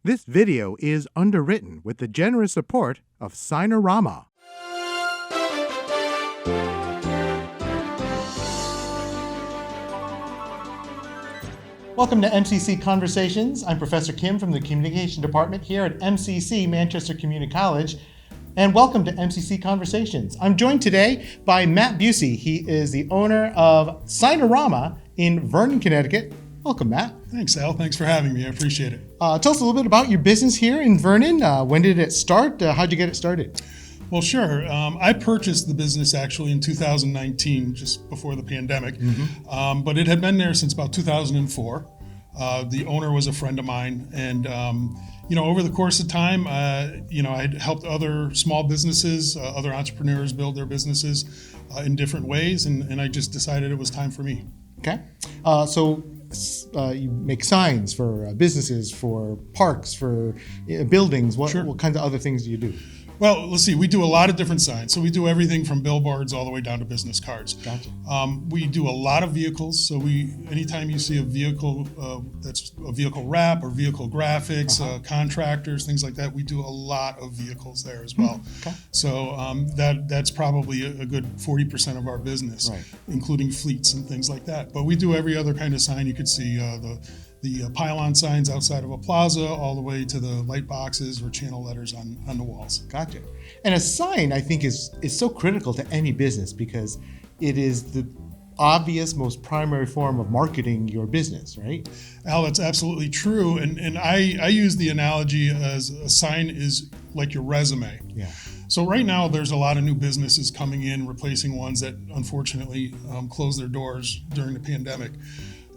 This video is underwritten with the generous support of Signarama. Welcome to MCC Conversations. I'm Professor Kim from the Communication Department here at MCC, Manchester Community College. And welcome to MCC Conversations. I'm joined today by Matt Busey. He is the owner of Signarama in Vernon, Connecticut. Welcome, Matt. Thanks, Al. Thanks for having me. I appreciate it. Tell us a little bit about your business here in Vernon. When did it start? How'd you get it started? Well, sure. I purchased the business actually in 2019, just before the pandemic. But it had been there since about 2004. The owner was a friend of mine. And, over the course of time, I'd helped other small businesses, other entrepreneurs build their businesses in different ways. And I just decided it was time for me. Okay. So you make signs for businesses, for parks, for buildings. What kinds of other things do you do? Well, let's see. We do a lot of different signs. So we do everything from billboards all the way down to business cards. Gotcha. We do a lot of vehicles. So anytime you see a vehicle that's a vehicle wrap or vehicle graphics, contractors, things like that, we do a lot of vehicles there as well. Okay. So that's probably a good 40% of our business, right, including fleets and things like that. But we do every other kind of sign. You could see the pylon signs outside of a plaza, all the way to the light boxes or channel letters on the walls. Gotcha. And a sign, I think, is so critical to any business because it is the obvious, most primary form of marketing your business, right? Al, that's absolutely true. And I use the analogy as a sign is like your resume. Yeah. So right now, there's a lot of new businesses coming in, replacing ones that unfortunately closed their doors during the pandemic.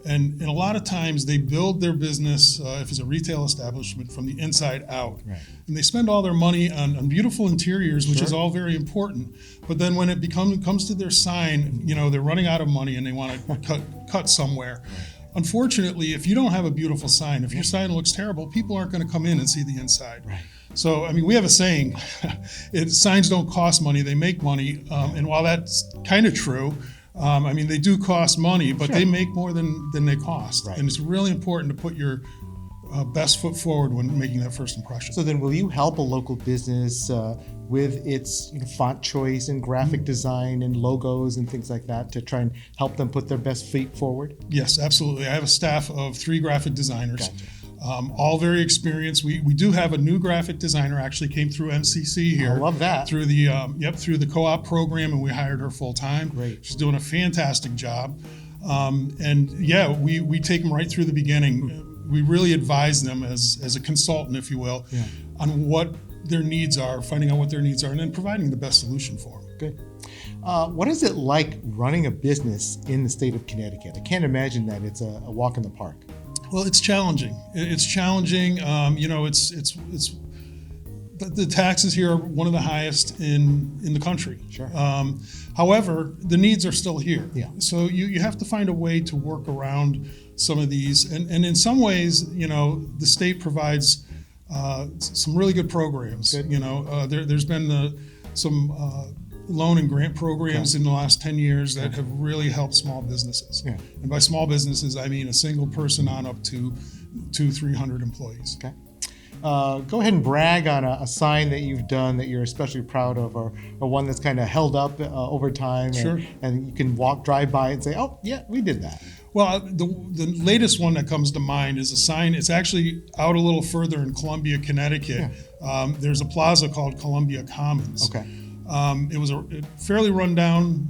And a lot of times they build their business, if it's a retail establishment, from the inside out. Right. And they spend all their money on beautiful interiors, which is all very important. But then when it comes to their sign, they're running out of money and they want to cut somewhere. Right. Unfortunately, if you don't have a beautiful sign, if your sign looks terrible, people aren't going to come in and see the inside. Right. So, we have a saying, signs don't cost money, they make money. And while that's kind of true, they do cost money, but they make more than they cost. Right. And it's really important to put your best foot forward when making that first impression. So then will you help a local business with its font choice and graphic design and logos and things like that to try and help them put their best feet forward? Yes, absolutely. I have a staff of 3 graphic designers. Gotcha. All very experienced. We do have a new graphic designer, actually came through MCC here. I love that. Through the co-op program, and we hired her full time. Great. She's doing a fantastic job. We take them right through the beginning. We really advise them as a consultant, if you will, on what their needs are, finding out what their needs are, and then providing the best solution for them. Good. What is it like running a business in the state of Connecticut? I can't imagine that it's a walk in the park. Well, it's challenging. It's challenging. The taxes here are one of the highest in the country. Sure. However, the needs are still here. Yeah. So you have to find a way to work around some of these. And in some ways, the state provides some really good programs. Good. There's been some loan and grant programs in the last 10 years that have really helped small businesses. Yeah. And by small businesses, I mean a single person on up to 200-300 employees. Okay. Go ahead and brag on a sign that you've done that you're especially proud of, or one that's kind of held up over time. Sure. And you can drive by and say, oh, yeah, we did that. Well, the latest one that comes to mind is a sign. It's actually out a little further in Columbia, Connecticut. Yeah. There's a plaza called Columbia Commons. Okay. It was a fairly rundown.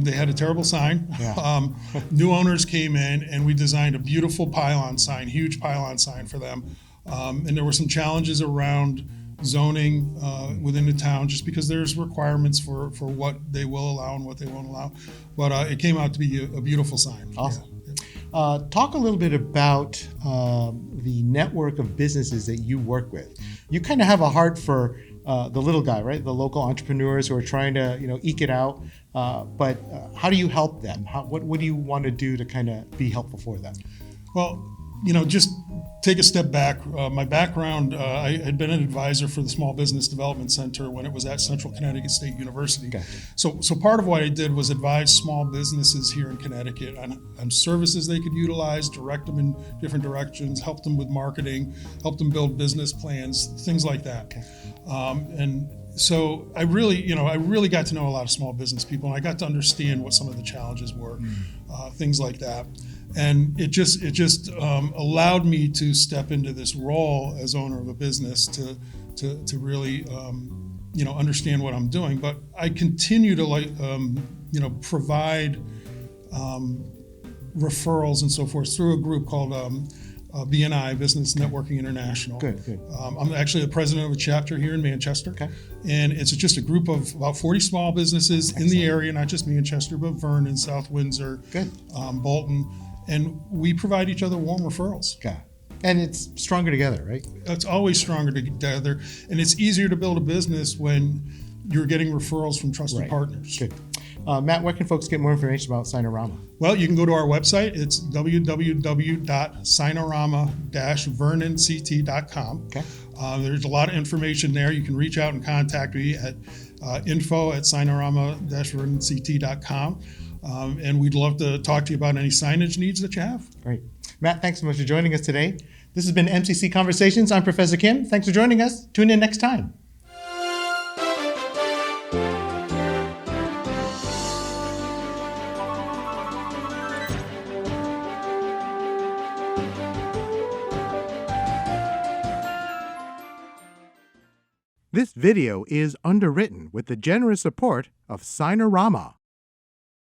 They had a terrible sign. Yeah. New owners came in, and we designed a beautiful pylon sign, huge pylon sign for them. And there were some challenges around zoning within the town, just because there's requirements for what they will allow and what they won't allow. But it came out to be a beautiful sign. Awesome. Yeah. Talk a little bit about the network of businesses that you work with. You kind of have a heart for the little guy, right? The local entrepreneurs who are trying to, eke it out. But how do you help them? What do you want to do to kind of be helpful for them? Well, just take a step back. My background, I had been an advisor for the Small Business Development Center when it was at Central Connecticut State University. Gotcha. So part of what I did was advise small businesses here in Connecticut on services they could utilize, direct them in different directions, help them with marketing, help them build business plans, things like that. Okay. And so I really got to know a lot of small business people, and I got to understand what some of the challenges were, things like that. And it just allowed me to step into this role as owner of a business to really understand what I'm doing. But I continue to provide referrals and so forth through a group called BNI, Business Networking International. Good. I'm actually the president of a chapter here in Manchester. Okay. And it's just a group of about 40 small businesses in the area, not just Manchester, but Vernon, South Windsor, Bolton. And we provide each other warm referrals. Got it. And it's stronger together, right? It's always stronger together. And it's easier to build a business when you're getting referrals from trusted partners. Good. Matt, where can folks get more information about Signarama? Well, you can go to our website. It's www.signarama-vernonct.com. Okay. There's a lot of information there. You can reach out and contact me at info@signarama-vernonct.com. And we'd love to talk to you about any signage needs that you have. Great. Matt, thanks so much for joining us today. This has been MCC Conversations. I'm Professor Kim. Thanks for joining us. Tune in next time. This video is underwritten with the generous support of Signarama.